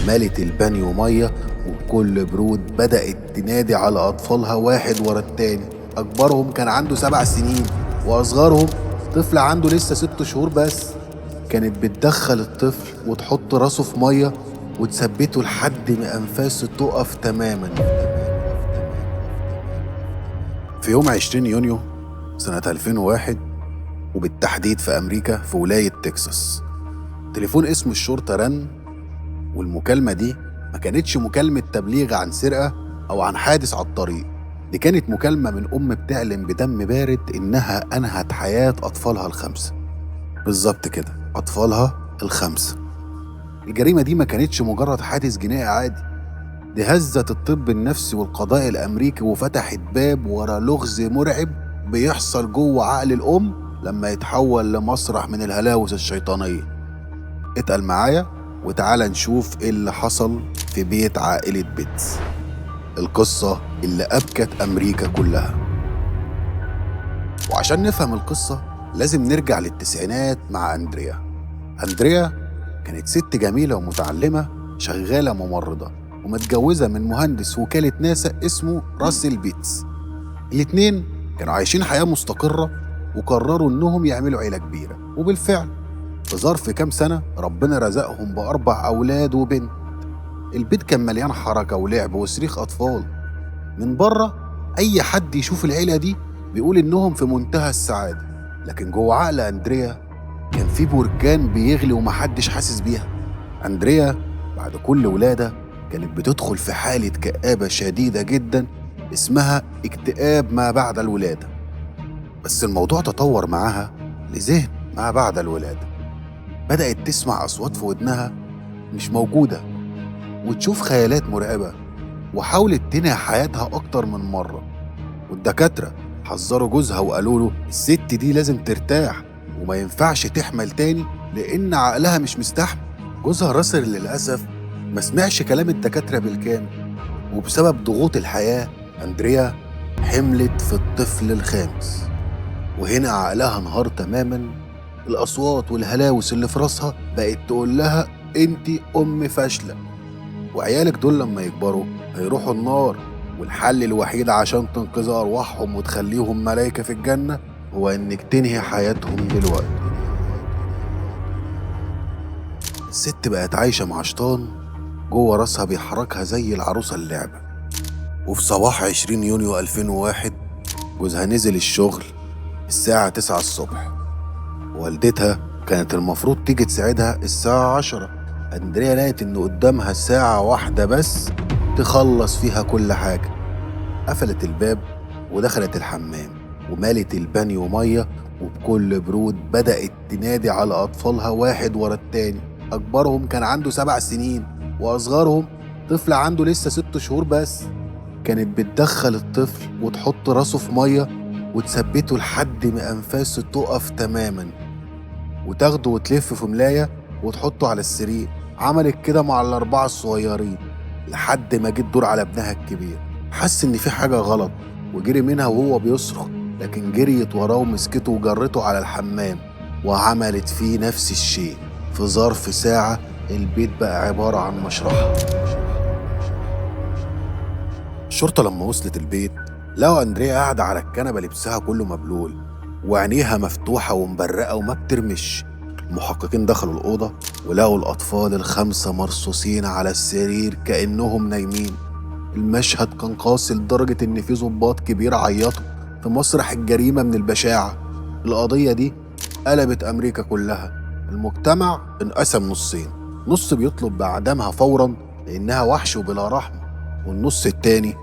وملت البانيو مية، وبكل برود بدأت تنادي على أطفالها واحد ورا التاني. أكبرهم كان عنده 7 سنين، وأصغرهم طفل عنده لسه 6 شهور بس. كانت بتدخل الطفل وتحط راسه في مية وتثبته لحد ما أنفاسه تقف تماما. في يوم 20 يونيو سنة 2001، وبالتحديد في أمريكا في ولاية تكساس، تليفون اسم الشرطة رن. والمكالمة دي ما كانتش مكالمة تبليغ عن سرقة أو عن حادث على الطريق. دي كانت مكالمة من أم بتعلن بدم بارد إنها أنهت حياة أطفالها ال5. بالظبط كده، أطفالها ال5. الجريمة دي ما كانتش مجرد حادث جنائي عادي، دي هزت الطب النفسي والقضاء الأمريكي وفتحت باب ورا لغز مرعب بيحصل جوه عقل الأم لما يتحول لمسرح من الهلاوس الشيطانية. اتقل معايا وتعالى نشوف ايه اللي حصل في بيت عائلة بيتس، القصة اللي أبكت أمريكا كلها. وعشان نفهم القصة لازم نرجع للتسعينات مع أندريا. أندريا كانت ست جميلة ومتعلمة، شغالة ممرضة ومتجوزة من مهندس وكالة ناسا اسمه راسل بيتس. الاتنين كانوا عايشين حياة مستقرة وقرروا إنهم يعملوا عيلة كبيرة، وبالفعل في ظرف كام سنة ربنا رزقهم ب4 أولاد وبنت. البيت كان مليان حركة ولعب وصريخ أطفال. من بره أي حد يشوف العيلة دي بيقول إنهم في منتهى السعادة، لكن جوه عقل أندريا كان في بركان بيغلي ومحدش حاسس بيها. أندريا بعد كل ولادة كانت بتدخل في حالة كآبة شديدة جدا اسمها اكتئاب ما بعد الولادة. بس الموضوع تطور معاها لذهن ما بعد الولادة. بدأت تسمع أصوات في ودنها مش موجودة، وتشوف خيالات مرعبة، وحاولت تنهي حياتها أكتر من مرة. والدكاترة حذروا جوزها وقالوا له الست دي لازم ترتاح وما ينفعش تحمل تاني لأن عقلها مش مستحمل. جوزها راسل للأسف ما سمعش كلام الدكاترة بالكامل، وبسبب ضغوط الحياة أندريا حملت في الطفل ال5. وهنا عقلها انهار تماما. الأصوات والهلاوس اللي في راسها بقت تقول لها انتي أم فاشلة، وعيالك دول لما يكبروا هيروحوا النار، والحل الوحيد عشان تنقذ أرواحهم وتخليهم ملايكة في الجنة هو إنك تنهي حياتهم دلوقتي. الست بقت عايشة مع شيطان جوه راسها بيحركها زي العروسة اللعبة. وفي صباح 20 يونيو 2001 جوزها نزل الشغل الساعة 9 الصبح. والدتها كانت المفروض تيجي تساعدها الساعة 10. أندريا لقت إن قدامها ساعة واحدة بس تخلص فيها كل حاجة. قفلت الباب ودخلت الحمام ومالت البانيو مية، وبكل برود بدأت تنادي على أطفالها واحد ورا التاني. أكبرهم كان عنده 7 سنين، وأصغرهم طفل عنده لسه 6 شهور بس. كانت بتدخل الطفل وتحط راسه في مية وتثبته لحد ما أنفاسه تقف تماما، وتاخده وتلف في ملاية وتحطه على السرير. عملت كده مع ال4 الصغيرين لحد ما جه الدور على ابنها الكبير. حس إن في حاجة غلط وجري منها وهو بيصرخ، لكن جريت وراه ومسكته وجرته على الحمام وعملت فيه نفس الشيء. في ظرف ساعة البيت بقى عبارة عن مشرحة. الشرطة لما وصلت البيت لقوا أندريا قاعدة على الكنبة لبسها كله مبلول وعينيها مفتوحة ومبرقة وما بترمش. المحققين دخلوا الأوضة ولقوا الأطفال ال5 مرصوصين على السرير كأنهم نايمين. المشهد كان قاسي لدرجة إن في ضباط كبير عيطوا في مسرح الجريمة من البشاعة. القضية دي قلبت أمريكا كلها. المجتمع انقسم نصين، نص بيطلب بإعدامها فورا لأنها وحش وبلا رحمة، والنص التاني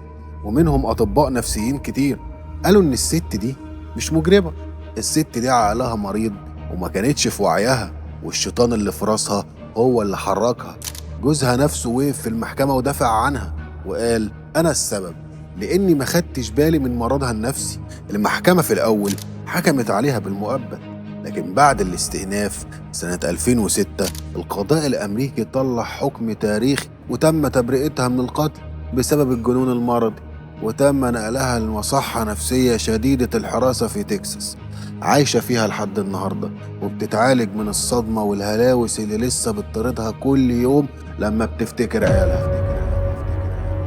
ومنهم أطباء نفسيين كتير قالوا إن الست دي مش مجرمة، الست دي عقلها مريض وما كانتش في وعيها، والشيطان اللي في راسها هو اللي حركها. جوزها نفسه وقف في المحكمة ودافع عنها وقال أنا السبب لأني ما خدتش بالي من مرضها النفسي. المحكمة في الأول حكمت عليها بالمؤبد، لكن بعد الاستئناف سنة 2006 القضاء الأمريكي طلع حكم تاريخي وتم تبرئتها من القتل بسبب الجنون المرضي. وتم نقلها لمصحة نفسية شديدة الحراسة في تكساس، عايشة فيها لحد النهاردة وبتتعالج من الصدمة والهلاوس اللي لسه بتطاردها كل يوم لما بتفتكر عيالها.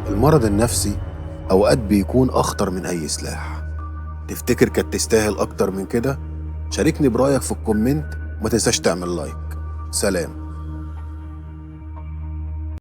المرض النفسي أوقات بيكون أخطر من أي سلاح. تفتكر كانت تستاهل أكتر من كده؟ شاركني برأيك في الكومنت وما تنساش تعمل لايك. سلام.